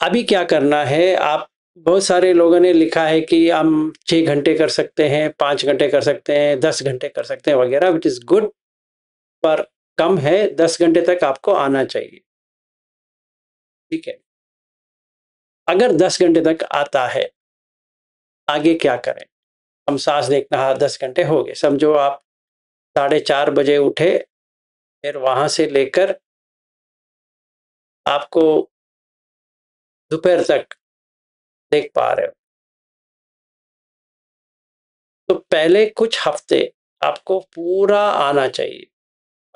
अभी क्या करना है, आप बहुत सारे लोगों ने लिखा है कि हम 6 घंटे कर सकते हैं, 5 घंटे कर सकते हैं, 10 घंटे कर सकते हैं वगैरह, व्हिच इज़ गुड, पर कम है, 10 घंटे तक आपको आना चाहिए, ठीक है? अगर 10 घंटे तक आता है, आगे क्या करें? हम साँस देखना, हाँ, 10 घंटे हो गए, समझो आप साढ़े 4 बजे उठे, फिर वहाँ से लेकर आपको दोपहर तक देख पा रहे हो। तो पहले कुछ हफ्ते आपको पूरा आना चाहिए,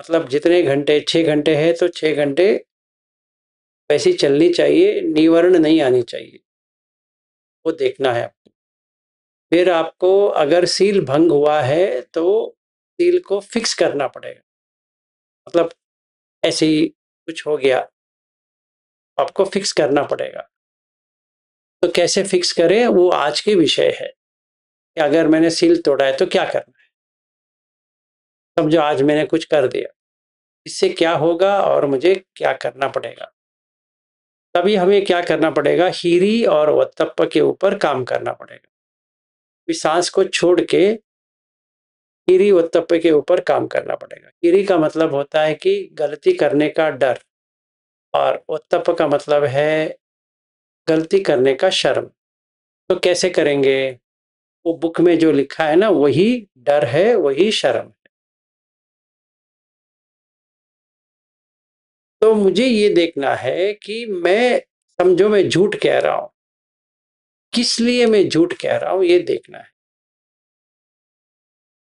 मतलब जितने घंटे 6 घंटे है तो 6 घंटे वैसी चलनी चाहिए, निवर्ण नहीं आनी चाहिए, वो देखना है आपको। फिर आपको अगर सील भंग हुआ है तो सील को फिक्स करना पड़ेगा, मतलब ऐसे ही कुछ हो गया, आपको फिक्स करना पड़ेगा। तो कैसे फिक्स करें वो आज की विषय है, कि अगर मैंने सील तोड़ा है तो क्या करना है? समझो आज मैंने कुछ कर दिया, इससे क्या होगा और मुझे क्या करना पड़ेगा? तभी हमें क्या करना पड़ेगा, हीरी और वत्तप्प के ऊपर काम करना पड़ेगा। इस सांस को छोड़ के हीरी वत्तप्प के ऊपर काम करना पड़ेगा। हीरी का मतलब होता है कि गलती करने का डर, और वत्तप्प का मतलब है गलती करने का शर्म। तो कैसे करेंगे? वो बुक में जो लिखा है ना, वही डर है, वही शर्म है। तो मुझे ये देखना है कि मैं, समझो मैं झूठ कह रहा हूँ, किस लिए मैं झूठ कह रहा हूँ ये देखना है।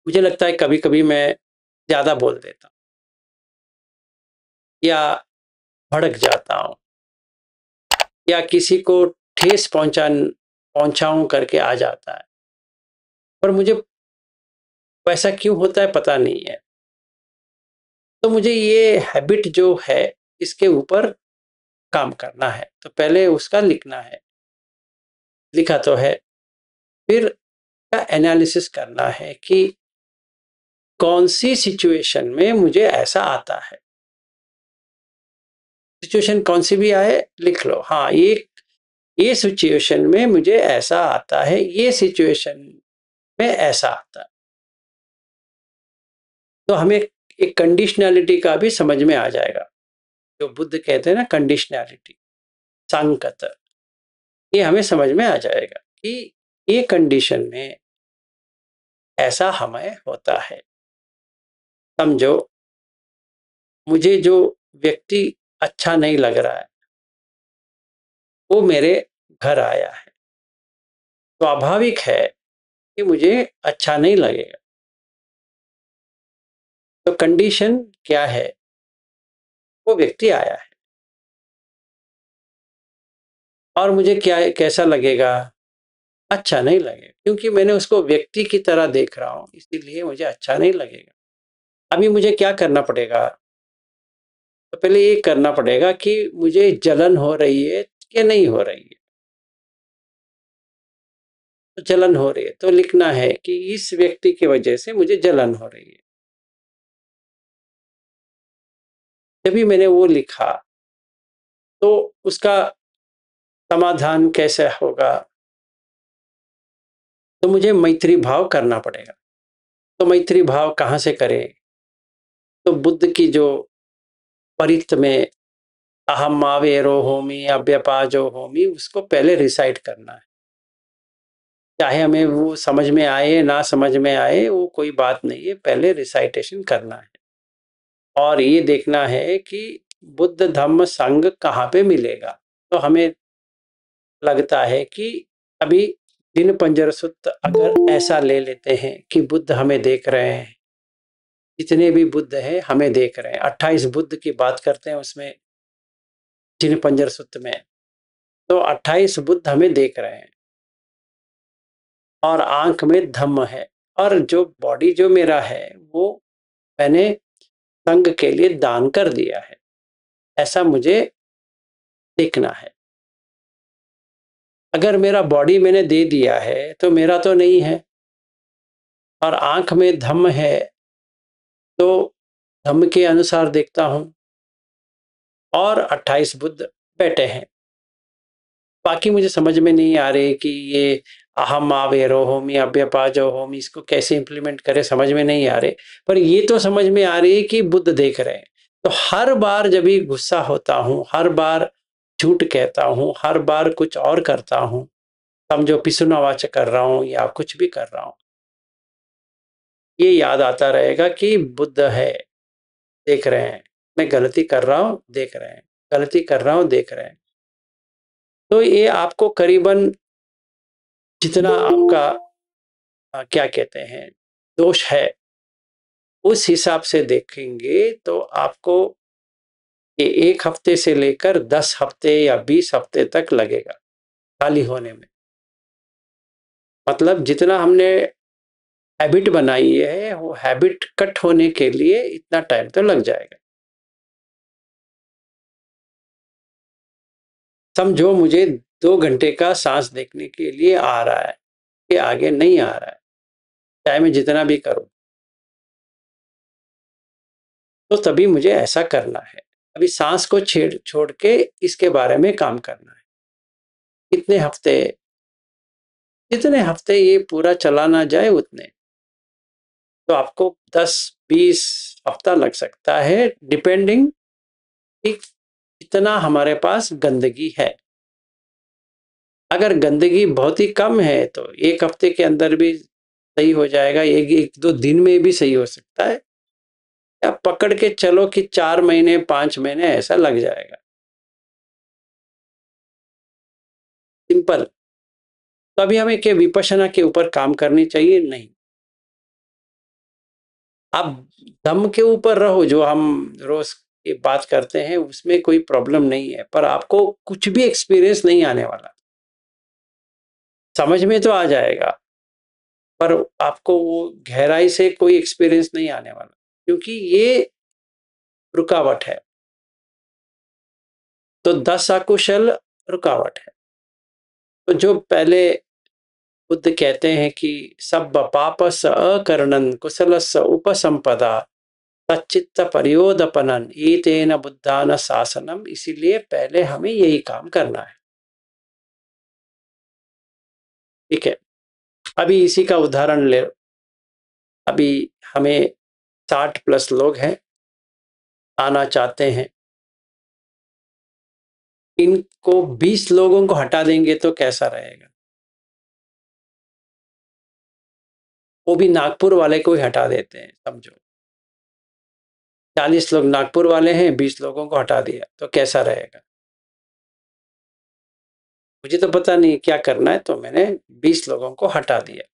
मुझे लगता है कभी-कभी मैं ज़्यादा बोल देता हूँ या भड़क जाता हूँ या किसी को ठेस पहुँचाऊँ करके आ जाता है। पर मुझे वैसा क्यों होता है पता नहीं है। तो मुझे ये हैबिट जो है, इसके ऊपर काम करना है। तो पहले उसका लिखना है, लिखा तो है। फिर का एनालिसिस करना है कि कौन-सी सिचुएशन में मुझे ऐसा आता है। सिचुएशन कौन-सी भी आए, लिख लो। हाँ, ये सिचुएशन में मुझे ऐसा आता है, ये सिचुएशन में ऐसा आता है। तो हमें एक कंडीशनैलिटी का भी समझ में आ जाएगा। जो बुद्ध कहते हैं ना, कंडीशनैलिटी, सांकत, ये हमें समझ में आ जाएगा कि ये कंडीशन में ऐसा हमें होता है। समझो मुझे जो व्यक्ति अच्छा नहीं लग रहा है, वो मेरे घर आया है। स्वाभाविक है कि मुझे अच्छा नहीं लगेगा। तो कंडीशन क्या है? वो व्यक्ति आया है और मुझे क्या, कैसा लगेगा? अच्छा नहीं लगेगा, क्योंकि मैंने उसको व्यक्ति की तरह देख रहा हूँ, इसीलिए मुझे अच्छा नहीं लगेगा। अभी मुझे क्या करना पड़ेगा? तो पहले ये करना पड़ेगा कि मुझे जलन हो रही है कि नहीं हो रही है। तो जलन हो रही है तो लिखना है कि इस व्यक्ति की वजह से मुझे जलन हो रही है। जब भी मैंने वो लिखा, तो उसका समाधान कैसे होगा? तो मुझे मैत्री भाव करना पड़ेगा। तो मैत्री भाव कहाँ से करें? तो बुद्ध की जो परित में अहम आवेरो होमी अव्यपाजो होमी, उसको पहले रिसाइट करना है। चाहे हमें वो समझ में आए ना समझ में आए, वो कोई बात नहीं है, पहले रिसाइटेशन करना है। और ये देखना है कि बुद्ध धम्म संघ कहाँ पे मिलेगा। तो हमें लगता है कि अभी दिन पंजर सुत्त अगर ऐसा ले लेते हैं कि बुद्ध हमें देख रहे हैं, जितने भी बुद्ध हैं हमें देख रहे हैं। 28 बुद्ध की बात करते हैं उसमें, जिन पंजर सुत्त में, तो 28 बुद्ध हमें देख रहे हैं और आंख में धम्म है, और जो बॉडी जो मेरा है वो मैंने संघ के लिए दान कर दिया है, ऐसा मुझे देखना है। अगर मेरा बॉडी मैंने दे दिया है तो मेरा तो नहीं है, और आंख में धम्म है तो धम्म के अनुसार देखता हूं, और 28 बुद्ध बैठे हैं। बाकी मुझे समझ में नहीं आ रही कि ये अहम आवेरो होमी अव्यपाजो होमी इसको कैसे इम्प्लीमेंट करें, समझ में नहीं आ रहे। पर ये तो समझ में आ रही है कि बुद्ध देख रहे हैं। तो हर बार जब भी गुस्सा होता हूँ, हर बार झूठ कहता हूँ, हर बार कुछ और करता हूँ, समझो पिसुनावाच कर रहा हूँ या कुछ भी कर रहा हूँ, ये याद आता रहेगा कि बुद्ध है, देख रहे हैं, मैं गलती कर रहा हूँ, देख रहे हैं, गलती कर रहा हूँ, देख रहे हैं। तो ये आपको करीबन जितना आपका क्या कहते हैं दोष है, उस हिसाब से देखेंगे तो आपको ये 1 हफ्ते से लेकर 10 हफ्ते या 20 हफ्ते तक लगेगा खाली होने में। मतलब जितना हमने हैबिट बनाई है, वो हैबिट कट होने के लिए इतना टाइम तो लग जाएगा। समझो मुझे 2 घंटे का सांस देखने के लिए आ रहा है, ये आगे नहीं आ रहा है, चाहे मैं जितना भी करूं। तो तभी मुझे ऐसा करना है। अभी सांस को छेड़ छोड़ के इसके बारे में काम करना है। कितने हफ्ते, जितने हफ्ते ये पूरा चला ना जाए उतने, तो आपको 10-20 हफ्ता लग सकता है, डिपेंडिंग कि कितना हमारे पास गंदगी है। अगर गंदगी बहुत ही कम है तो 1 हफ्ते के अंदर भी सही हो जाएगा, 1-2 दिन में भी सही हो सकता है, या पकड़ के चलो कि 4 महीने 5 महीने ऐसा लग जाएगा। सिंपल। तो अभी हमें क्या विपश्यना के ऊपर काम करनी चाहिए? नहीं। आप दम के ऊपर रहो, जो हम रोज की बात करते हैं उसमें कोई प्रॉब्लम नहीं है, पर आपको कुछ भी एक्सपीरियंस नहीं आने वाला। समझ में तो आ जाएगा, पर आपको वो गहराई से कोई एक्सपीरियंस नहीं आने वाला, क्योंकि ये रुकावट है। तो 10 अकुशल रुकावट है। तो जो पहले बुद्ध कहते हैं कि सब पापस अकरणन कुशलस उपसंपदा तच्चित्त परियोदपनन ईतेन बुद्धान शासनम, इसीलिए पहले हमें यही काम करना है। ठीक है। अभी इसी का उदाहरण ले। अभी हमें 60 प्लस लोग हैं, आना चाहते हैं। इनको 20 लोगों को हटा देंगे तो कैसा रहेगा? वो भी नागपुर वाले को ही हटा देते हैं, समझो 40 लोग नागपुर वाले हैं, 20 लोगों को हटा दिया तो कैसा रहेगा? मुझे तो पता नहीं क्या करना है, तो मैंने 20 लोगों को हटा दिया।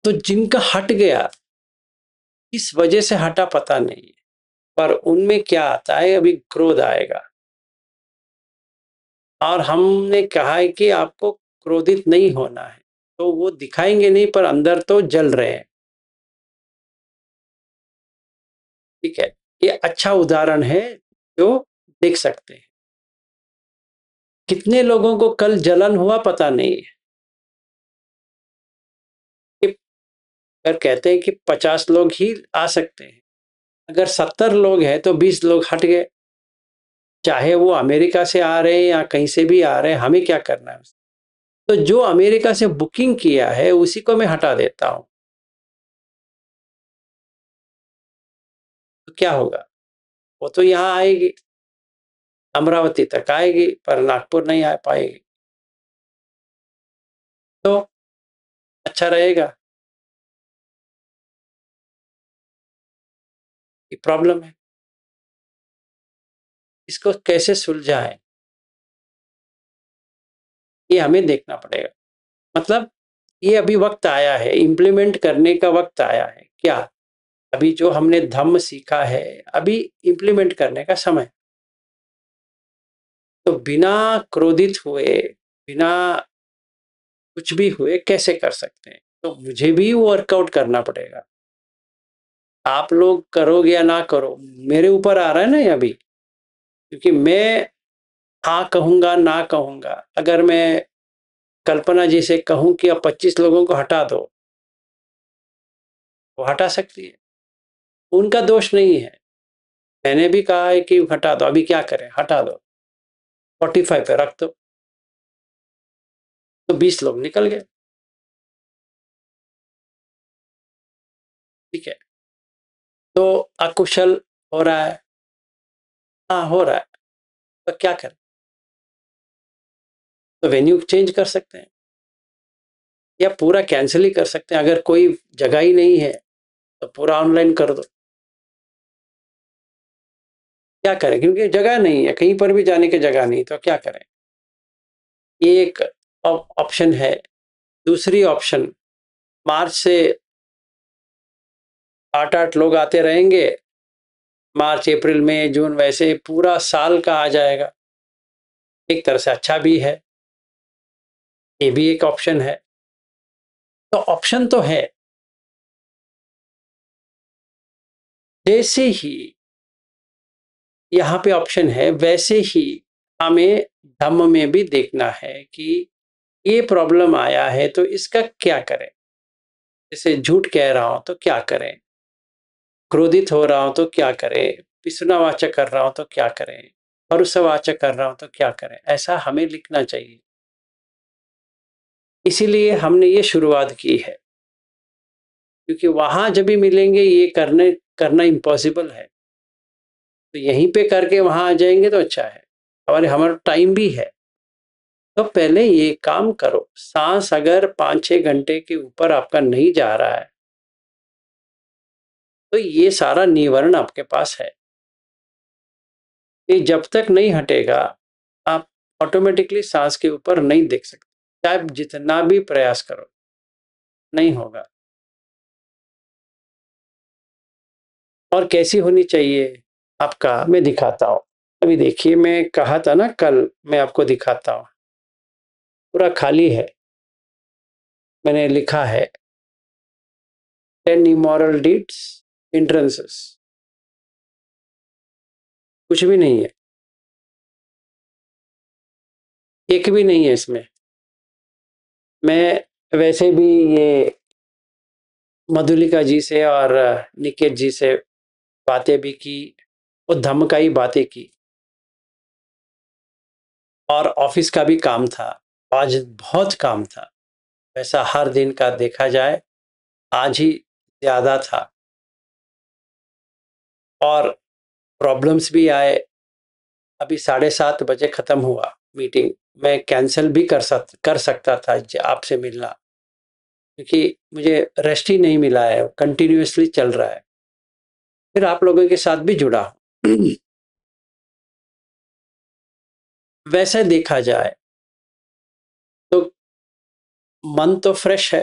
तो जिनका हट गया, किस वजह से हटा पता नहीं है, पर उनमें क्या आता है, अभी क्रोध आएगा। और हमने कहा है कि आपको क्रोधित नहीं होना है, तो वो दिखाएंगे नहीं पर अंदर तो जल रहे हैं। ठीक है। ये अच्छा उदाहरण है जो देख सकते हैं। कितने लोगों को कल जलन हुआ पता नहीं है। अगर कहते हैं कि 50 लोग ही आ सकते हैं, अगर 70 लोग हैं तो 20 लोग हट गए। चाहे वो अमेरिका से आ रहे हैं या कहीं से भी आ रहे हैं, हमें क्या करना है? तो जो अमेरिका से बुकिंग किया है उसी को मैं हटा देता हूं, तो क्या होगा? वो तो यहाँ आएगी, अमरावती तक आएगी, पर नागपुर नहीं आ पाएगी। तो अच्छा रहेगा? ये प्रॉब्लम है। इसको कैसे सुलझाएं, ये हमें देखना पड़ेगा। मतलब ये अभी वक्त आया है, इम्प्लीमेंट करने का वक्त आया है। क्या? अभी जो हमने धम्म सीखा है, अभी इम्प्लीमेंट करने का समय। तो बिना क्रोधित हुए, बिना कुछ भी हुए कैसे कर सकते हैं? तो मुझे भी वर्कआउट करना पड़ेगा। आप लोग करोगे या ना करो, मेरे ऊपर आ रहा है ना ये अभी। क्योंकि मैं हाँ कहूंगा ना कहूंगा, अगर मैं कल्पना जी से कहूं कि अब 25 लोगों को हटा दो, वो हटा सकती है, उनका दोष नहीं है। मैंने भी कहा है कि हटा दो, अभी क्या करें, हटा दो। 45 पे रख दो, तो 20 लोग निकल गए। ठीक है, तो अकुशल हो रहा है, हाँ हो रहा है, तो क्या करें? तो वेन्यू चेंज कर सकते हैं या पूरा कैंसिल ही कर सकते हैं। अगर कोई जगह ही नहीं है तो पूरा ऑनलाइन कर दो। क्या करें, क्योंकि जगह नहीं है, कहीं पर भी जाने की जगह नहीं, तो क्या करें? ये एक ऑप्शन है। दूसरी ऑप्शन, मार्च से 8-8 लोग आते रहेंगे, मार्च अप्रैल मई जून, वैसे पूरा साल का आ जाएगा। एक तरह से अच्छा भी है, ये भी एक ऑप्शन है। तो ऑप्शन तो है। जैसे ही यहाँ पे ऑप्शन है, वैसे ही हमें धम्म में भी देखना है कि ये प्रॉब्लम आया है तो इसका क्या करें। जैसे झूठ कह रहा हूं तो क्या करें, क्रोधित हो रहा हूं तो क्या करें, पिछुनावाचक कर रहा हूं तो क्या करें, भरोसावाचक कर रहा हूं तो क्या करें, ऐसा हमें लिखना चाहिए। इसीलिए हमने ये शुरुआत की है, क्योंकि वहां जब भी मिलेंगे ये करने करना इम्पॉसिबल है, तो यहीं पे करके वहां आ जाएंगे तो अच्छा है, और हमारा टाइम भी है। तो पहले ये काम करो, सांस अगर 5-6 घंटे के ऊपर आपका नहीं जा रहा है तो ये सारा निवारण आपके पास है। ये जब तक नहीं हटेगा आप ऑटोमेटिकली सांस के ऊपर नहीं देख सकते, चाहे जितना भी प्रयास करो, नहीं होगा। और कैसी होनी चाहिए आपका, मैं दिखाता हूँ। अभी देखिए, मैं कहा था ना कल, मैं आपको दिखाता हूँ। पूरा खाली है, मैंने लिखा है 10 immoral deeds hindrances, कुछ भी नहीं है, एक भी नहीं है इसमें। मैं वैसे भी ये मधुलिका जी से और निकेत जी से बातें भी की, वो धम्म का ही बातें की, और ऑफिस का भी काम था। आज बहुत काम था, वैसा हर दिन का देखा जाए आज ही ज्यादा था, और प्रॉब्लम्स भी आए। अभी 7:30 बजे खत्म हुआ मीटिंग, मैं कैंसिल भी कर सकता था आपसे मिलना, क्योंकि मुझे रेस्ट ही नहीं मिला है, कंटिन्यूअसली चल रहा है। फिर आप लोगों के साथ भी जुड़ा वैसे देखा जाए तो मन तो फ्रेश है,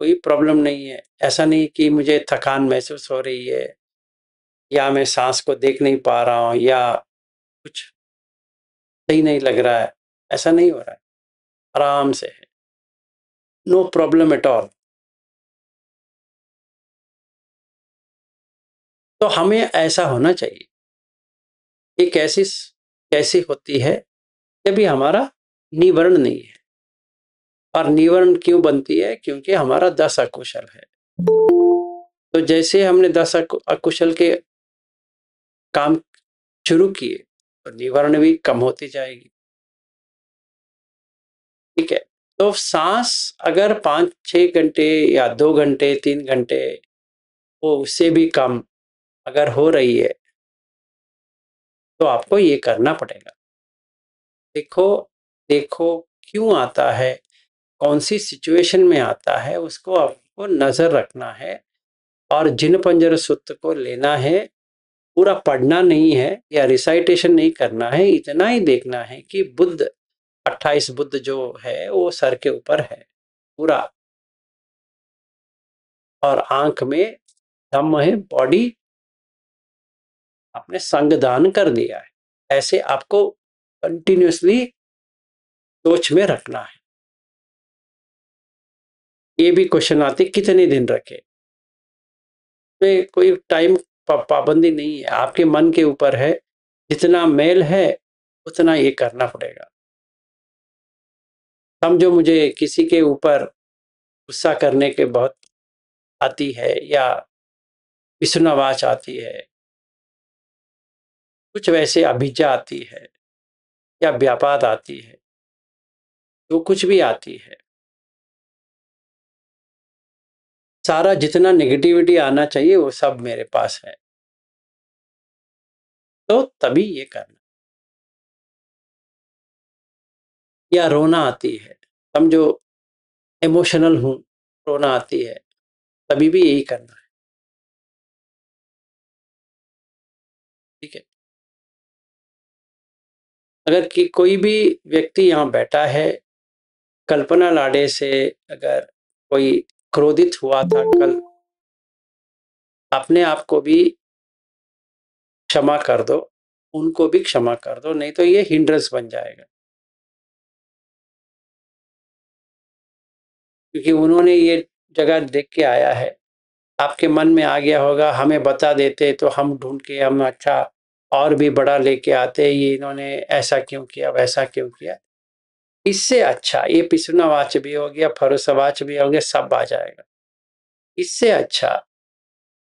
कोई प्रॉब्लम नहीं है। ऐसा नहीं कि मुझे थकान महसूस हो रही है, या मैं सांस को देख नहीं पा रहा हूँ, या कुछ सही नहीं लग रहा है, ऐसा नहीं हो रहा है, आराम से है, नो प्रॉब्लम एट ऑल। तो हमें ऐसा होना चाहिए। ये कैसी होती है, जब भी हमारा निवरण नहीं है। और निवरण क्यों बनती है, क्योंकि हमारा 10 अकुशल है। तो जैसे हमने 10 अकुशल के काम शुरू किए तो निवरण भी कम होती जाएगी। ठीक है, तो सांस अगर 5-6 घंटे या 2 घंटे 3 घंटे, वो उससे भी कम अगर हो रही है तो आपको ये करना पड़ेगा। देखो देखो क्यों आता है, कौन सी सिचुएशन में आता है, उसको आपको नजर रखना है, और जिन पंजर सूत्र को लेना है, पूरा पढ़ना नहीं है या रिसाइटेशन नहीं करना है, इतना ही देखना है कि बुद्ध 28 बुद्ध जो है वो सर के ऊपर है पूरा, और आंख में धम्म है, बॉडी आपने संगदान कर दिया है। ऐसे आपको कंटिन्यूअसली सोच में रखना है। ये भी क्वेश्चन आते कितने दिन रखे, में कोई टाइम पाबंदी नहीं है, आपके मन के ऊपर है, जितना मेल है उतना ये करना पड़ेगा। समझो मुझे किसी के ऊपर गुस्सा करने के बहुत आती है, या विष्णुवाच आती है, कुछ वैसे अभिजा आती है, या व्यापाद आती है, जो कुछ भी आती है, सारा जितना नेगेटिविटी आना चाहिए वो सब मेरे पास है, तो तभी ये करना। या रोना आती है, समझो इमोशनल हूं, रोना आती है, तभी भी यही करना है। ठीक है। अगर कि कोई भी व्यक्ति यहाँ बैठा है, कल्पना लाड़े से अगर कोई क्रोधित हुआ था कल, अपने आप को भी क्षमा कर दो, उनको भी क्षमा कर दो, नहीं तो ये हिंड्रेंस बन जाएगा। क्योंकि उन्होंने ये जगह देख के आया है, आपके मन में आ गया होगा, हमें बता देते तो हम ढूंढ के हम अच्छा और भी बड़ा लेके आते, ये इन्होंने ऐसा क्यों किया, वैसा क्यों किया। इससे अच्छा ये पिछुनावाच भी हो गया, फरोसवाच भी हो गया, सब आ जाएगा। इससे अच्छा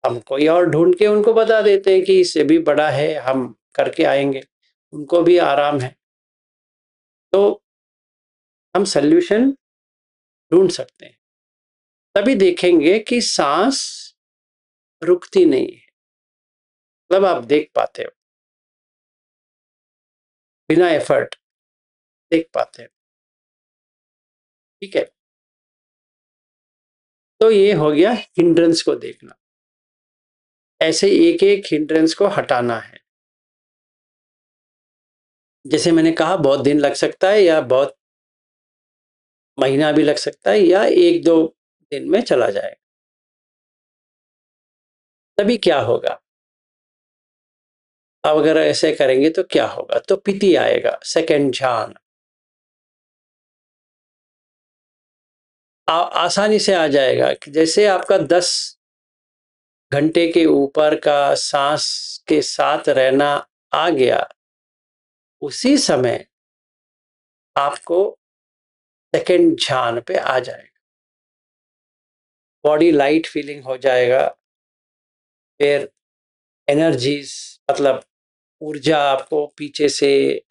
हम कोई और ढूंढ के उनको बता देते हैं कि इससे भी बड़ा है, हम करके आएंगे, उनको भी आराम है। तो हम सल्यूशन ढूंढ सकते हैं। तभी देखेंगे कि सांस रुकती नहीं है, मतलब आप देख पाते हो, बिना एफर्ट देख पाते हो। ठीक है। तो ये हो गया हिंड्रेंस को देखना। ऐसे एक एक हिंड्रेंस को हटाना है। जैसे मैंने कहा, बहुत दिन लग सकता है या बहुत महीना भी लग सकता है या एक दो दिन में चला जाएगा। तभी क्या होगा, अब अगर ऐसे करेंगे तो क्या होगा, तो पीति आएगा, सेकंड ध्यान आसानी से आ जाएगा। कि जैसे आपका 10 घंटे के ऊपर का सांस के साथ रहना आ गया, उसी समय आपको सेकंड ध्यान पे आ जाएगा, बॉडी लाइट फीलिंग हो जाएगा। फिर एनर्जीज, मतलब ऊर्जा, आपको पीछे से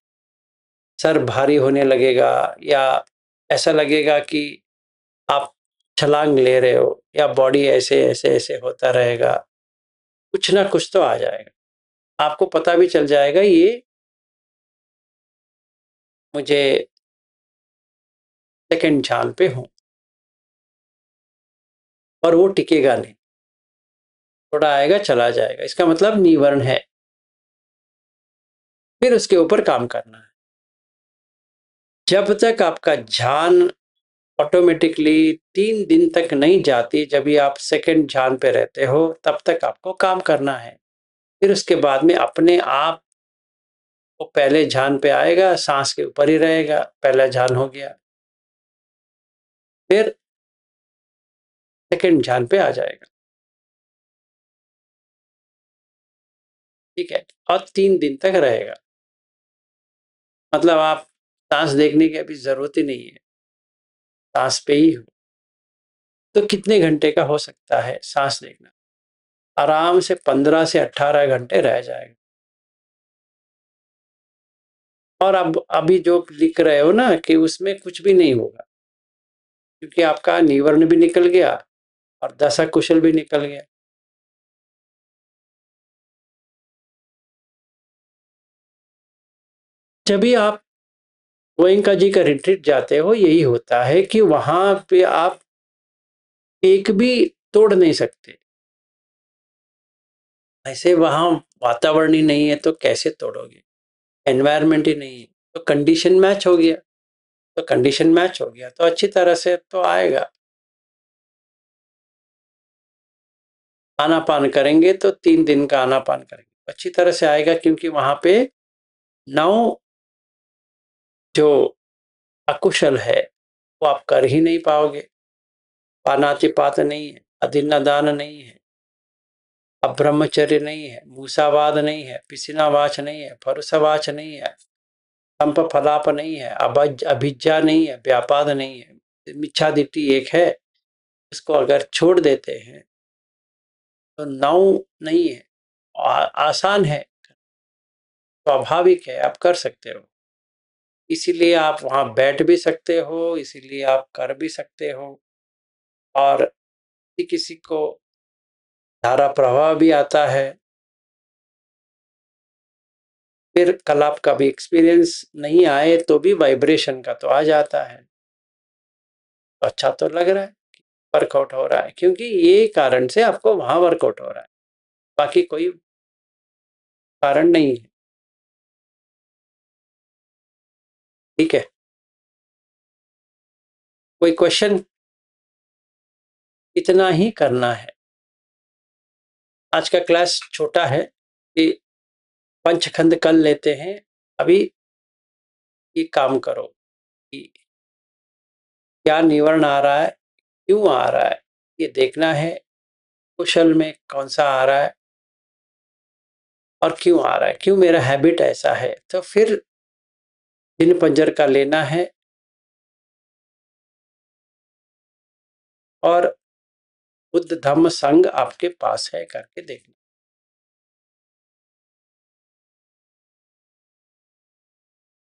सर भारी होने लगेगा, या ऐसा लगेगा कि आप छलांग ले रहे हो, या बॉडी ऐसे ऐसे ऐसे होता रहेगा। कुछ ना कुछ तो आ जाएगा, आपको पता भी चल जाएगा ये मुझे सेकंड ध्यान पे हूं। और वो टिकेगा नहीं, थोड़ा आएगा चला जाएगा, इसका मतलब निवर्ण है। फिर उसके ऊपर काम करना है। जब तक आपका ध्यान ऑटोमेटिकली 3 दिन तक नहीं जाती, जब भी आप सेकंड ध्यान पे रहते हो, तब तक आपको काम करना है। फिर उसके बाद में अपने आप वो पहले ध्यान पे आएगा, सांस के ऊपर ही रहेगा, पहला ध्यान हो गया, फिर सेकंड ध्यान पे आ जाएगा। ठीक है। और 3 दिन तक रहेगा, मतलब आप सांस देखने की अभी जरूरत ही नहीं है, सांस पे ही हो। तो कितने घंटे का हो सकता है सांस देखना, आराम से 15 से 18 घंटे रह जाएगा। और अब अभी जो लिख रहे हो ना कि उसमें कुछ भी नहीं होगा, क्योंकि आपका निवर्ण भी निकल गया और दशा कुशल भी निकल गया। जब भी आप गोयंका जी का रिट्रीट जाते हो, यही होता है कि वहां पे आप एक भी तोड़ नहीं सकते। ऐसे वहां वातावरण ही नहीं है तो कैसे तोड़ोगे, एनवायरनमेंट ही नहीं है, तो कंडीशन मैच हो गया। तो कंडीशन मैच हो गया तो अच्छी तरह से तो आएगा। आनापान करेंगे तो 3 दिन का आनापान करेंगे, अच्छी तरह से आएगा, क्योंकि वहां पे 9 जो अकुशल है वो आप कर ही नहीं पाओगे। पानातिपात नहीं है, अधीनादान नहीं है, अब्रह्मचर्य नहीं है, मूसावाद नहीं है, पिसिनावाच नहीं है, फरुसवाच नहीं है, संप फलाप नहीं है, अभिज्ञा नहीं है, व्यापाद नहीं है, मिच्छादिट्ठी एक है। इसको अगर छोड़ देते हैं तो 9 नहीं है, आसान है, स्वाभाविक है, आप कर सकते हो। इसीलिए आप वहाँ बैठ भी सकते हो, इसीलिए आप कर भी सकते हो। और किसी को धारा प्रवाह भी आता है। फिर कल आपका भी एक्सपीरियंस नहीं आए तो भी वाइब्रेशन का तो आ जाता है। तो अच्छा तो लग रहा है, वर्कआउट हो रहा है, क्योंकि ये कारण से आपको वहाँ वर्कआउट हो रहा है, बाकी कोई कारण नहीं है। ठीक है, कोई क्वेश्चन? इतना ही करना है। आज का क्लास छोटा है कि पंचखंड कर लेते हैं। अभी ये काम करो कि क्या निवर्ण आ रहा है, क्यों आ रहा है, ये देखना है। कुशल में कौन सा आ रहा है और क्यों आ रहा है, क्यों मेरा हैबिट ऐसा है। तो फिर दिन पंजर का लेना है और बुद्ध धम्म संघ आपके पास है करके देखना।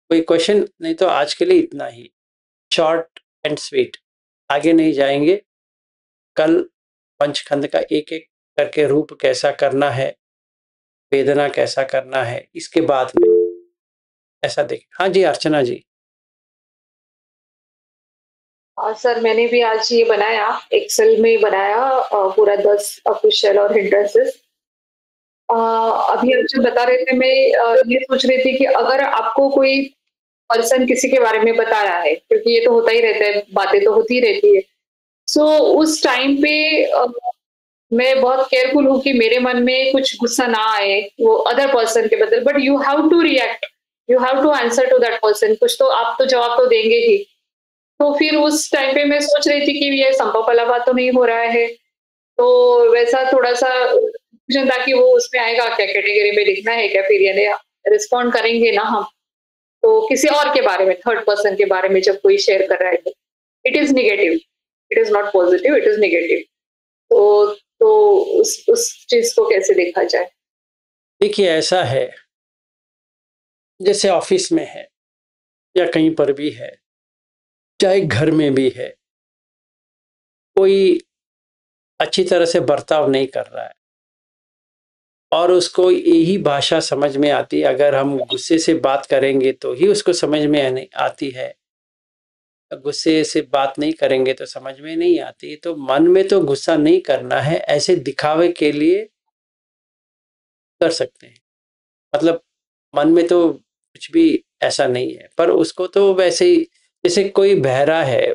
कोई क्वेश्चन? नहीं तो आज के लिए इतना ही, शॉर्ट एंड स्वीट। आगे नहीं जाएंगे। कल पंचखंड का एक एक करके रूप कैसा करना है, वेदना कैसा करना है, इसके बाद में ऐसा देखें। हाँ जी, अर्चना जी। सर मैंने भी आज ये बनाया, एक्सेल में बनाया पूरा 10 ऑफिशियल और हिंड्रेंसेस। अभी आप जो बता रहे थे, मैं ये सोच रही थी कि अगर आपको कोई पर्सन किसी के बारे में बता रहा है, क्योंकि ये तो होता ही रहता है, बातें तो होती रहती है। सो उस टाइम पे मैं बहुत केयरफुल हूँ कि मेरे मन में कुछ गुस्सा ना आए वो अदर पर्सन के बदल, but you have to react, you have to answer to that person, कुछ तो आप तो जवाब तो देंगे ही। तो फिर उस टाइम पे मैं सोच रही थी कि ये संभव वाला बात तो नहीं हो रहा है, तो वैसा थोड़ा-सा ताकि वो उसमें आएगा क्या, कैटेगरी में लिखना है क्या, फिर यानी रिस्पॉन्ड करेंगे ना हम, तो किसी और के बारे में, थर्ड पर्सन के बारे में जब कोई शेयर कर रहा है तो it is negative, it is not positive, it is negative. तो तो उस चीज़ को कैसे देखा जाए? देखिए, ऐसा है, जैसे ऑफिस में है या कहीं पर भी है, चाहे घर में भी है, कोई अच्छी तरह से बर्ताव नहीं कर रहा है और उसको यही भाषा समझ में आती है। अगर हम गुस्से से बात करेंगे तो ही उसको समझ में आती है, गुस्से से बात नहीं करेंगे तो समझ में नहीं आती। तो मन में तो गुस्सा नहीं करना है, ऐसे दिखावे के लिए कर सकते हैं। मतलब मन में तो कुछ भी ऐसा नहीं है, पर उसको तो वैसे ही, जैसे कोई बहरा है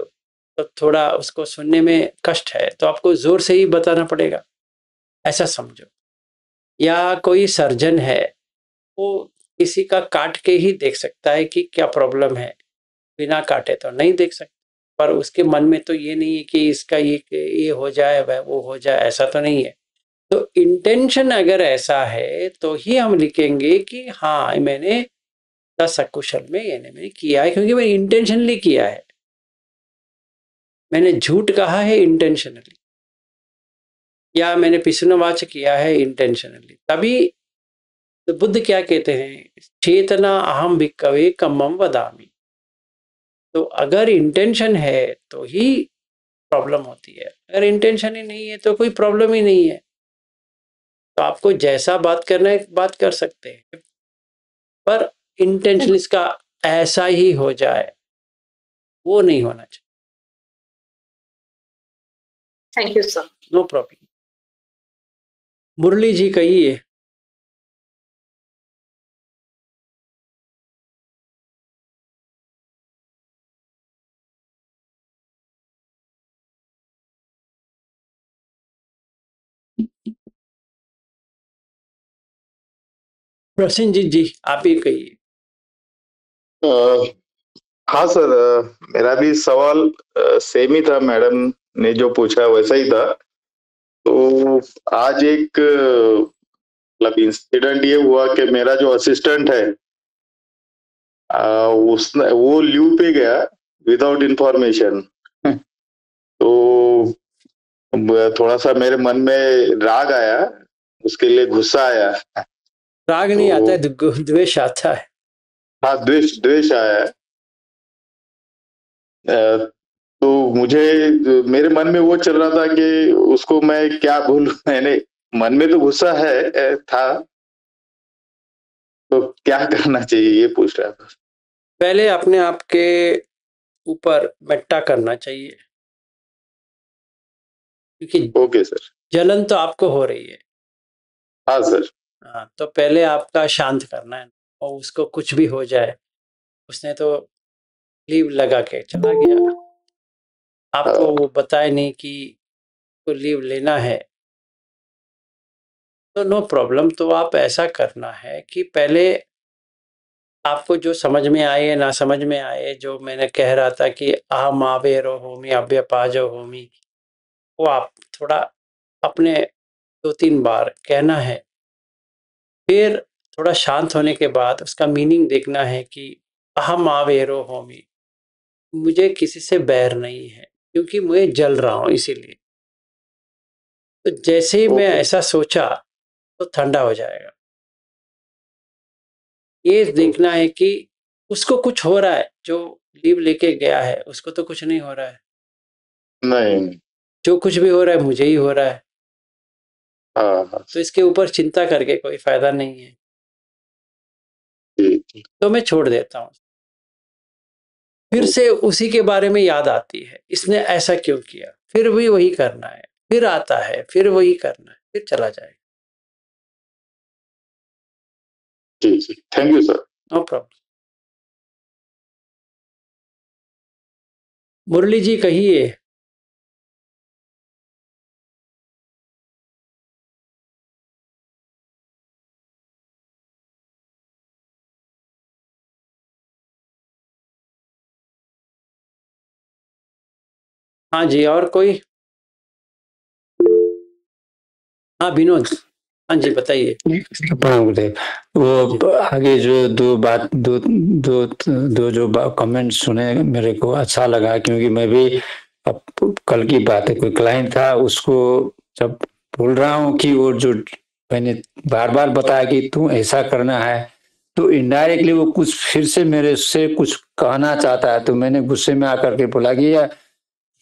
तो थोड़ा उसको सुनने में कष्ट है तो आपको जोर से ही बताना पड़ेगा, ऐसा समझो। या कोई सर्जन है, वो किसी का काट के ही देख सकता है कि क्या प्रॉब्लम है, बिना काटे तो नहीं देख सकता। पर उसके मन में तो ये नहीं है कि इसका ये हो जाए, वह वो हो जाए, ऐसा तो नहीं है। तो इंटेंशन अगर ऐसा है तो ही हम लिखेंगे कि हाँ, मैंने सकुशल में ये मैंने किया है, क्योंकि मैंने इंटेंशनली किया है। मैंने झूठ कहा है इंटेंशनली, या मैंने पिछुनवाच किया है इंटेंशनली। तभी तो बुद्ध क्या कहते हैं, चेतना अहम भिक्खवे कम्मम वदामि। तो अगर इंटेंशन है तो ही प्रॉब्लम होती है, अगर इंटेंशन ही नहीं है तो कोई प्रॉब्लम ही नहीं है। तो आपको जैसा बात करना है बात कर सकते हैं, पर इंटेंशन इसका ऐसा ही हो जाए, वो नहीं होना चाहिए। Thank you sir. No problem. Murali ji कहिए। प्रसेनजीत जी, आप ही कहिए। हाँ सर, मेरा भी सवाल सेम ही था, मैडम ने जो पूछा वैसा ही था। तो आज एक मतलब इंसिडेंट ये हुआ कि मेरा जो असिस्टेंट है, उसने वो लीव पे गया विदाउट इंफॉर्मेशन। तो थोड़ा सा मेरे मन में राग आया, उसके लिए गुस्सा आया। राग नहीं आता है, द्वेष आता है। हाँ, द्वेष द्वेष आया है। तो मुझे मेरे मन में वो चल रहा था कि उसको मैं क्या बोलूँ मैंने मन में तो गुस्सा था। तो क्या करना चाहिए ये पूछ रहा था। पहले अपने आप के ऊपर मेट्टा करना चाहिए, क्योंकि ओके सर। जलन तो आपको हो रही है। हाँ सर। हाँ, तो पहले आपका शांत करना है, और उसको कुछ भी हो जाए, उसने तो लीव लगा के चला गया, आपको हाँ। वो बताए नहीं कि तो लीव लेना है, तो नो प्रॉब्लम। तो आप ऐसा करना है कि पहले आपको जो समझ में आए या ना समझ में आए, जो मैंने कह रहा था कि अहम आवेरो होमी अव्यपाजो होमी, वो आप थोड़ा अपने 2-3 बार कहना है। फिर थोड़ा शांत होने के बाद उसका मीनिंग देखना है कि अहम आवेरो होमी, मुझे किसी से बैर नहीं है, क्योंकि मैं जल रहा हूँ इसीलिए। तो जैसे ही मैं ओके। ऐसा सोचा तो ठंडा हो जाएगा। ये देखना है कि उसको कुछ हो रहा है, जो लीव लेके गया है उसको तो कुछ नहीं हो रहा है, नहीं। जो कुछ भी हो रहा है मुझे ही हो रहा है, हाँ हाँ। तो इसके ऊपर चिंता करके कोई फायदा नहीं है, ठीक। तो मैं छोड़ देता हूँ। फिर से उसी के बारे में याद आती है, इसने ऐसा क्यों किया, फिर भी वही करना है, फिर आता है, फिर वही करना है, फिर चला जाएगा। ठीक, thank you sir. No problem. Murali ji कहिए। हाँ जी, और कोई? हाँ विनोद, हाँ जी बताइए। वो आगे जो दो जो कमेंट सुने मेरे को अच्छा लगा, क्योंकि मैं भी अब कल की बात है, कोई क्लाइंट था, उसको जब बोल रहा हूँ कि वो जो मैंने बार बार बताया कि तू ऐसा करना है, तो इनडायरेक्टली वो कुछ फिर से मेरे से कुछ कहना चाहता है, तो मैंने गुस्से में आकर के बोला कि यार,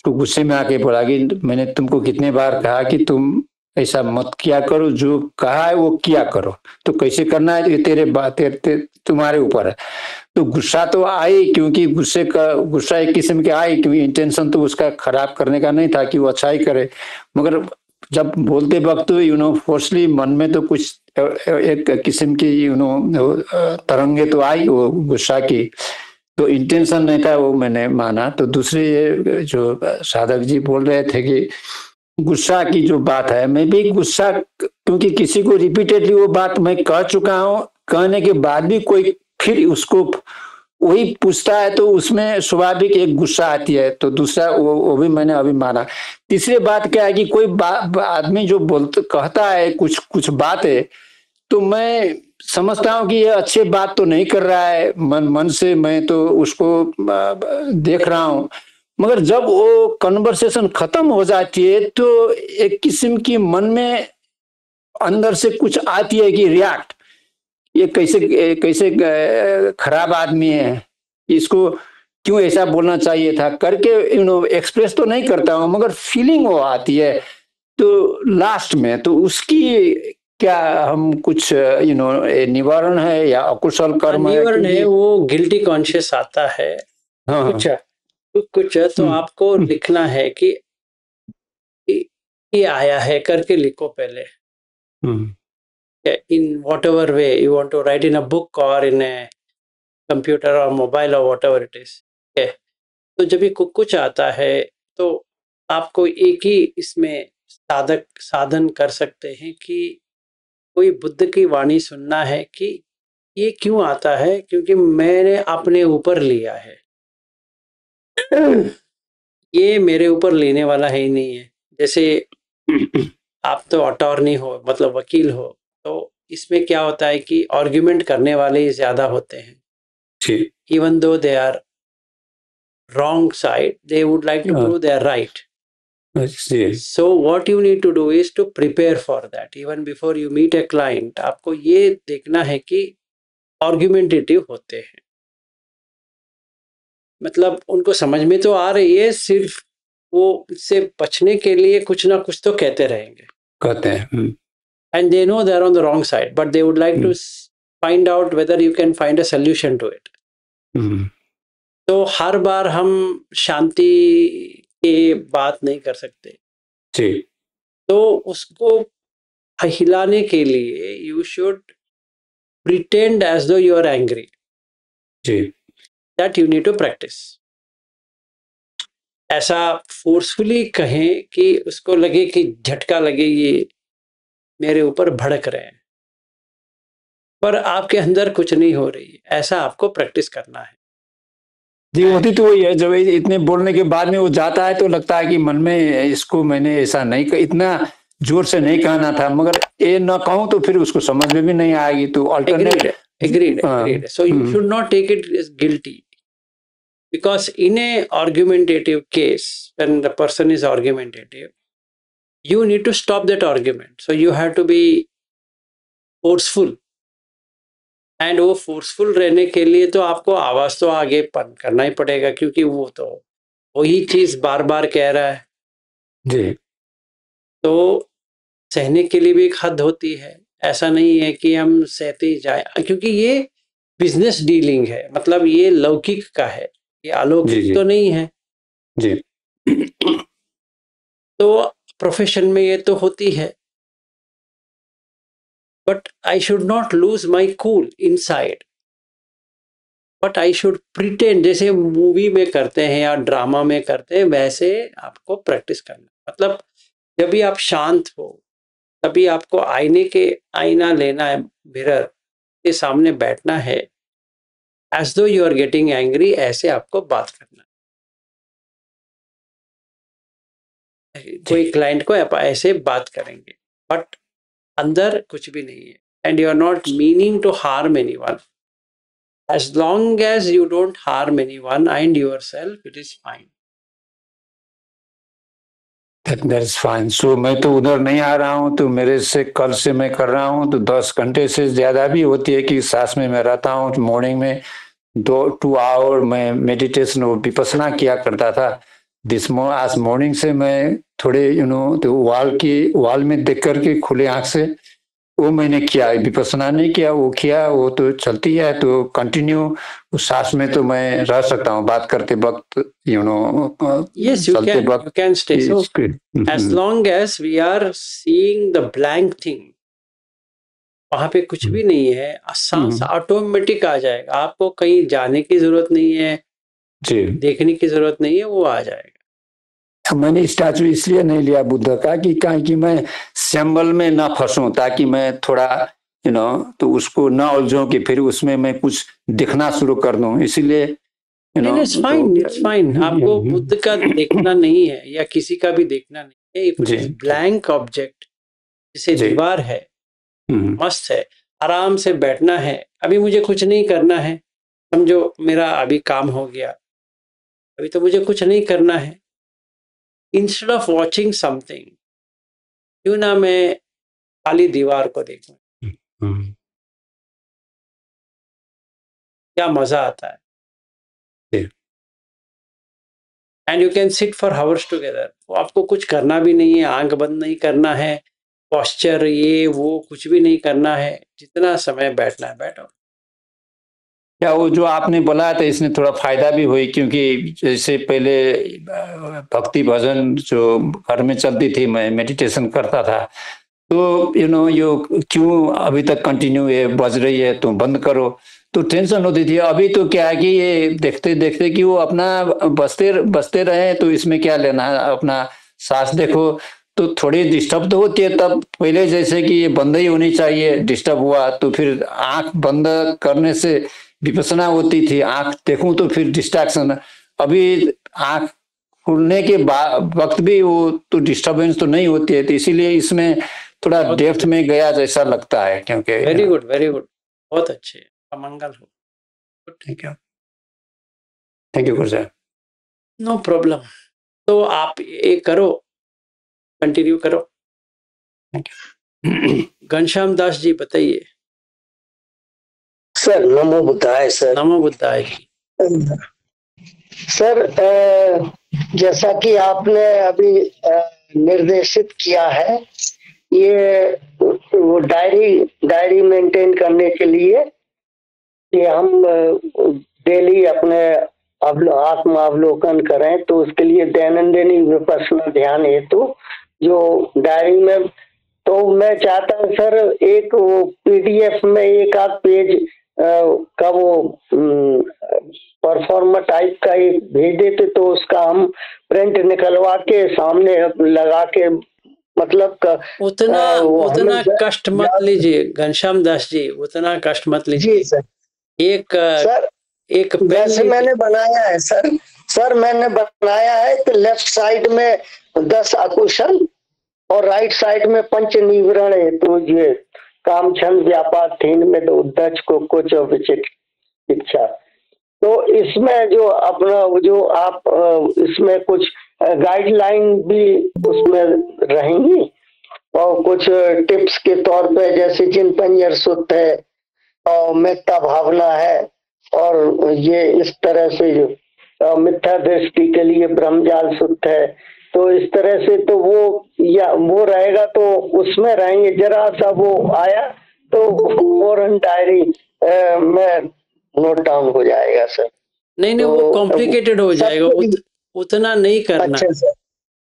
तो गुस्से में आके बोला कि मैंने तुमको कितने बार कहा कि तुम ऐसा मत किया करो, जो कहा है वो किया करो, तो कैसे करना है ये तेरे बात तुम्हारे ऊपर है। तो गुस्सा तो आई, क्योंकि गुस्सा एक किस्म के आई, क्योंकि इंटेंशन तो उसका खराब करने का नहीं था कि वो अच्छा ही करे, मगर जब बोलते वक्त फोर्सली मन में तो कुछ एक किस्म की तरंगे तो आई वो गुस्सा की, तो इंटेंशन नहीं था वो मैंने माना। तो दूसरे ये जो साधक जी बोल रहे थे कि गुस्सा की जो बात है, मैं भी गुस्सा, क्योंकि किसी को रिपीटेडली वो बात मैं कह चुका हूँ, कहने के बाद भी कोई फिर उसको वही पूछता है, तो उसमें स्वाभाविक एक गुस्सा आती है। तो दूसरा वो भी मैंने अभी माना। तीसरी बात क्या है कि कोई आदमी जो बोलता कहता है कुछ कुछ बात है, तो मैं समझता हूँ कि ये अच्छी बात तो नहीं कर रहा है, मन से मैं तो उसको देख रहा हूँ, मगर जब वो कन्वर्सेशन खत्म हो जाती है तो एक किस्म की मन में अंदर से कुछ आती है कि रिएक्ट, ये कैसे कैसे खराब आदमी है, इसको क्यों ऐसा बोलना चाहिए था करके एक्सप्रेस तो नहीं करता हूँ, मगर फीलिंग वो आती है। तो लास्ट में तो उसकी क्या हम कुछ निवारण है या अकुशल कर्म है? निवारण है, वो गिल्टी कॉन्शियस आता है। हाँ, कुछ तो आपको लिखना है कि ये आया है करके लिखो पहले। In whatever way you want to write, in a book or in a computer or mobile or whatever it is. Okay. तो जब ये कुछ आता है तो आपको एक ही इसमें साधन कर सकते हैं कि कोई बुद्ध की वाणी सुनना है कि ये क्यों आता है, क्योंकि मैंने अपने ऊपर लिया है, ये मेरे ऊपर लेने वाला है ही नहीं है। जैसे आप तो अटॉर्नी हो, मतलब वकील हो, तो इसमें क्या होता है कि आर्ग्यूमेंट करने वाले ही ज्यादा होते हैं, even though they are wrong side, they would like to prove they are right. So what you need to do is to prepare for that. Even before you meet a client, आपको ये देखना है कि argumentative होते हैं, मतलब उनको समझ में तो आ रही है, सिर्फ वो इससे बचने के लिए कुछ ना कुछ तो कहते रहेंगे, कहते हैं। and they know they're on the wrong side, but they would like to find out whether you can find a solution to it. तो हर बार हम शांति की बात नहीं कर सकते जी। तो उसको हिलाने के लिए you should pretend as though you are angry. जी। That you need to practice. ऐसा फोर्सफुली कहें कि उसको लगे कि झटका लगे, ये मेरे ऊपर भड़क रहे हैं, पर आपके अंदर कुछ नहीं हो रही है, ऐसा आपको प्रैक्टिस करना है। जी, होती तो वही है, जब इतने बोलने के बाद में वो जाता है तो लगता है कि मन में इसको मैंने ऐसा नहीं, इतना जोर से नहीं कहना था, मगर ये न कहूं तो फिर उसको समझ में भी नहीं आएगी, तो alternate. Agreed. So you should not take it as guilty, because in a argumentative case, when the person is argumentative, you need to stop that argument. So you have to be forceful, and वो forceful रहने के लिए तो आपको आवाज तो आगे करना ही पड़ेगा, क्योंकि वो तो वही चीज बार बार कह रहा है जी। तो सहने के लिए भी एक हद होती है, ऐसा नहीं है कि हम सहते जाए, क्योंकि ये बिजनेस डीलिंग है, मतलब ये लौकिक का है, ये अलौकिक तो नहीं है जी। तो प्रोफेशन में ये तो होती है, but I should not lose my cool inside, but I should pretend, जैसे मूवी में करते हैं या ड्रामा में करते हैं, वैसे आपको प्रैक्टिस करना। मतलब जब भी आप शांत हो तभी आपको आईना लेना है, मिरर के सामने बैठना है, एज दो यू आर गेटिंग एंग्री, ऐसे आपको बात करना है। कोई क्लाइंट को आप ऐसे बात करेंगे, बट अंदर कुछ भी नहीं है, and you are not meaning to harm anyone. As long as you don't harm anyone and yourself, it is fine. That is fine. So मैं तो उधर नहीं आ रहा हूँ, तो मेरे से कल से मैं कर रहा हूँ तो 10 घंटे से ज्यादा भी होती है कि साथ में मैं रहता हूँ। मॉर्निंग में 2 आवर मैं मेडिटेशन और विपස්සना किया करता था। आज मॉर्निंग से मैं थोड़े तो वाल में देख करके खुले आंख से वो मैंने किया, विपස්සना नहीं किया, वो किया, वो तो चलती है, तो कंटिन्यू उस सांस में तो मैं रह सकता हूँ बात करते वक्त, yes, you can stay. So as long as we are seeing the blank thing, वहां पे कुछ भी नहीं है, सांस ऑटोमेटिक आ जाएगा, आपको कहीं जाने की जरूरत नहीं है जी, देखने की जरूरत नहीं है, वो आ जाएगा। मैंने स्टैचू इसलिए नहीं लिया बुद्ध का कि मैं सिंबल में ना फंसूं, ताकि मैं थोड़ा तो उसको ना उलझूं कि फिर उसमें मैं कुछ दिखना शुरू कर दूं, इसीलिए इट्स फाइन। आपको बुद्ध का देखना नहीं है या किसी का भी देखना नहीं है, कुछ ब्लैंक ऑब्जेक्ट जैसे दीवार है, मस्त है, आराम से बैठना है। अभी मुझे कुछ नहीं करना है, समझो मेरा अभी काम हो गया, अभी तो मुझे कुछ नहीं करना है। इंस्टेड ऑफ वॉचिंग समथिंग, क्यों ना मैं खाली दीवार को देखूं, क्या मजा आता है। And you can sit for hours together. आपको कुछ करना भी नहीं है, आंख बंद नहीं करना है, पोस्चर ये वो कुछ भी नहीं करना है, जितना समय बैठना है बैठो। क्या वो जो आपने बोला था इसने थोड़ा फायदा भी हुई, क्योंकि जैसे पहले भक्ति भजन जो घर में चलती थी, मैं मेडिटेशन करता था, तो यो क्यों अभी तक कंटिन्यू ये बज रही है, तो बंद करो, तो टेंशन होती थी। अभी तो क्या है कि ये देखते देखते कि वो अपना बसते रहे, तो इसमें क्या लेना है, अपना सांस देखो, तो थोड़ी डिस्टर्ब तो होती है। तब पहले जैसे कि ये बंद ही होनी चाहिए, डिस्टर्ब हुआ तो फिर आंख बंद करने से विपස්සना होती थी, आंख देखूं तो फिर डिस्ट्रैक्शन। अभी आंख खुलने के वक्त भी वो तो डिस्टर्बेंस तो नहीं होती है, तो इसीलिए इसमें थोड़ा डेप्थ में गया जैसा लगता है। क्योंकि वेरी गुड, बहुत अच्छे, मंगल हो। थैंक यू गुरु साहब। No problem. तो आप ये करो, कंटिन्यू करो। घनश्याम दास जी बताइए। सर नमो बुद्धाय। सर नमो बुद्धाय जी। सर जैसा कि आपने अभी निर्देशित किया है, ये वो डायरी मेंटेन करने के लिए कि हम डेली अपने आत्मावलोकन करें, तो उसके लिए दैनंदिन विपश्यना ध्यान हेतु जो डायरी में, तो मैं चाहता हूँ सर एक वो पीडीएफ में एक आध पेज का वो परफॉर्मा टाइप का एक भेज देते, तो उसका हम प्रिंट निकलवा के सामने लगा के, मतलब उतना कष्ट मत लीजिए घनश्याम दास जी, उतना कष्ट मत लीजिए। जी सर। एक वैसे मैंने बनाया है सर मैंने बनाया है कि लेफ्ट साइड में 10 अकुशल और राइट साइड में पंच निवरण है, तो ये काम छंद व्यापार थीन में तो उद्दच को कुछ शिक्षा, तो इसमें जो अपना जो आप इसमें कुछ गाइडलाइन भी उसमें रहेंगी और कुछ टिप्स के तौर पे, जैसे चिंतन सुत है और मिथ्या भावना है, और ये इस तरह से जो मिथ्या दृष्टि के लिए ब्रह्मजाल सुत है, तो इस तरह से तो वो रहेगा, तो उसमें रहेंगे। जरा सा वो आया तो फौरन डायरी में नोट डाउन हो जाएगा सर। नहीं तो वो कॉम्प्लिकेटेड हो जाएगा, उतना नहीं करना। अच्छा सर।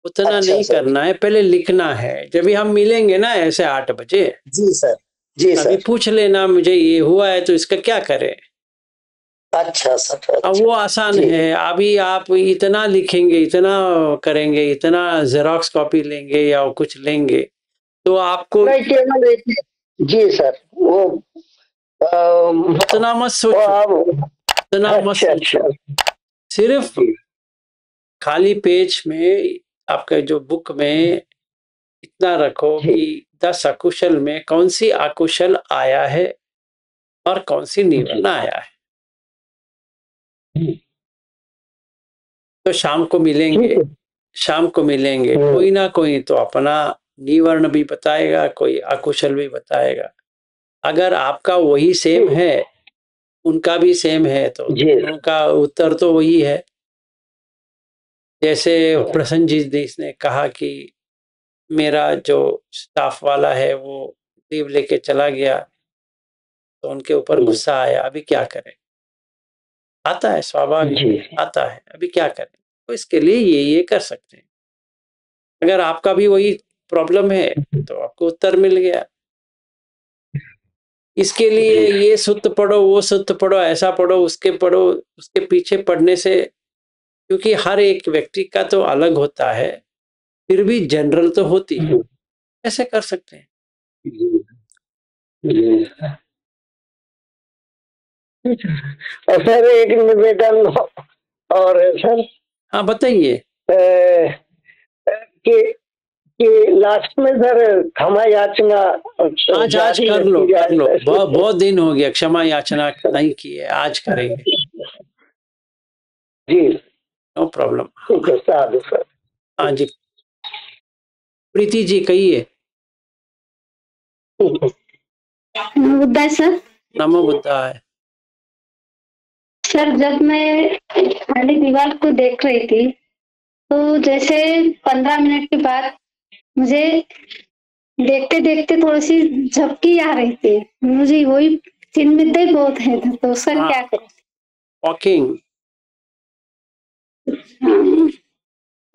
उतना नहीं करना है, पहले लिखना है। जब भी हम मिलेंगे ना ऐसे 8 बजे, जी सर। जी सर। अभी पूछ लेना मुझे ये हुआ है तो इसका क्या करें। अच्छा सर। अब वो आसान है। अभी आप इतना लिखेंगे, इतना करेंगे, इतना जेरोक्स कॉपी लेंगे या कुछ लेंगे तो आपको नहीं, केवल जी सर वो उतना मत सोचो, उतना मत सोचो। सिर्फ खाली पेज में आपके जो बुक में इतना रखो कि 10 अकुशल में कौन सी अकुशल आया है और कौन सी निवर्ण आया है। तो शाम को मिलेंगे, कोई ना कोई तो अपना निवर्ण भी बताएगा, कोई अकुशल भी बताएगा। अगर आपका वही सेम है, उनका भी सेम है, तो उनका उत्तर तो वही है। जैसे प्रसन्नजीत देश ने कहा कि मेरा जो स्टाफ वाला है वो लीव लेके चला गया, तो उनके ऊपर गुस्सा आया, अभी क्या करें। आता है, स्वाभाविक आता है, अभी क्या करें। तो इसके लिए ये कर सकते हैं। अगर आपका भी वही प्रॉब्लम है तो आपको उत्तर मिल गया। इसके लिए ये सूत्र पढ़ो, वो सूत्र पढ़ो, ऐसा पढ़ो, उसके पीछे पढ़ने से, क्योंकि हर एक व्यक्ति का तो अलग होता है, फिर भी जनरल तो होती है। ऐसे कर सकते हैं। और सर एक निवेदन और सर। हाँ बताइए। कि लास्ट में सर क्षमा याचना आज कर लो। बहुत दिन हो गया क्षमा याचना नहीं की है, आज करेंगे। जी नो प्रॉब्लम। साधु सर। हाँ जी प्रीति जी कहिए। नमो बुद्धाय सर। नमो बुद्धाय। सर जब मैं खाली दीवार को देख रही थी तो जैसे 15 मिनट के बाद मुझे देखते देखते थोड़ी सी झपकी आ रही थी। मुझे वही चिन्हित ही बहुत है, तो सर क्या करें।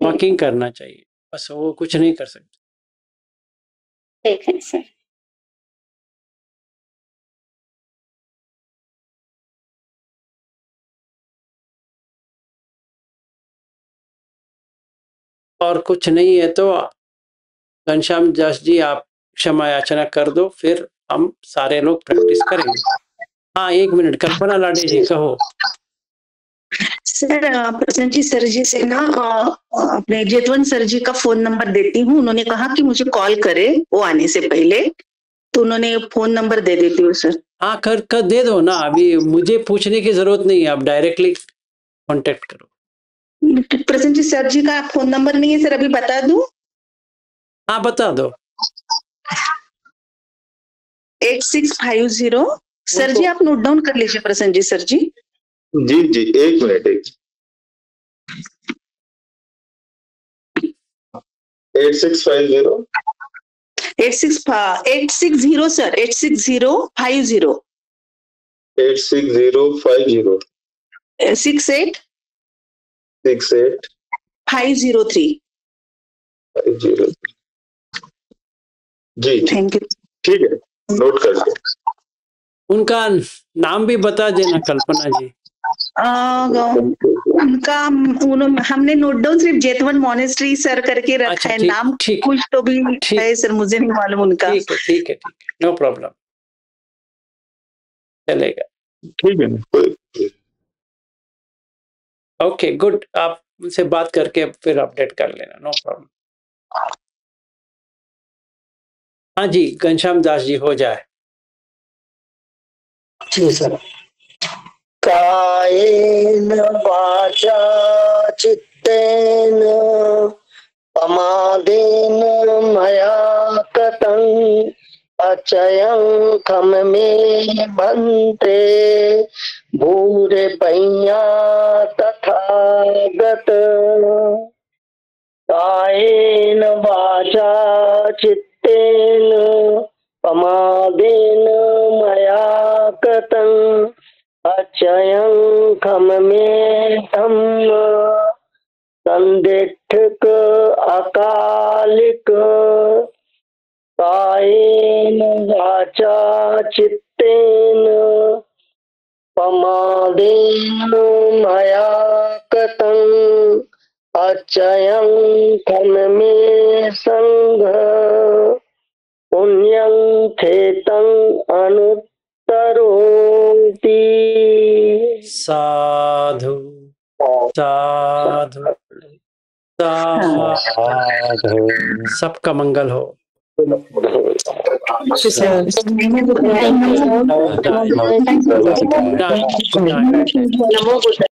वॉकिंग करना चाहिए, बस वो कुछ नहीं कर सकते। ठीक है सर। और कुछ नहीं है तो घनश्याम दास जी आप क्षमा याचना कर दो, फिर हम सारे लोग प्रैक्टिस करेंगे। हाँ 1 मिनट, कल्पना लाडे जी कहो। सर प्रसन्न जी सर जी से ना अपने जेतवन सर जी का फोन नंबर देती हूँ। उन्होंने कहा कि मुझे कॉल करे वो आने से पहले, तो उन्होंने फोन नंबर दे देती हूँ सर। हाँ कर दे दो ना, अभी मुझे पूछने की जरूरत नहीं है, आप डायरेक्टली कांटेक्ट करो। प्रसन्न जी सर जी का फोन नंबर नहीं है सर, अभी बता दूं? हाँ बता दो। 8650। सर जी आप नोट डाउन कर लीजिए प्रसन्न जी सर जी। जी 1 मिनट। 8650 860 सर 86050 86050 68 68 503 503 जी थैंक यू। ठीक है, नोट कर लो। उनका नाम भी बता देना कल्पना जी। उनका हमने नोट डाउन सिर्फ जेतवन मॉनेस्ट्री सर करके रखा अच्छा, है, ठीक, नाम ठीक। कुछ तो भी ठीक। है सर, मुझे नहीं मालूम उनका। ठीक है, ठीक है, ठीक है, नो प्रॉब्लम, चलेगा। ठीक है ना, ओके गुड, आप उनसे बात करके फिर अपडेट कर लेना, नो प्रॉब्लम। हाँ जी, घनश्याम दास जी हो जाए। जी सर। कायेन वाचा चित्तेन प्रमादेन मया कृतं अचयं खममे भन्ते भूरे पय्या तथागत। कायेन वाचा चित्तेन प्रमादेन मया कृतं अचयं खममे धम्म संदिग्ध अकालिक। कायेन वाचा चित्तेन प्रमादेन मया कृतं अचयं खममे संघ पुण्यं खेतं अनुत्तरोति। साधु साधु साधु, सबका मंगल हो। नमो बुद्धाय।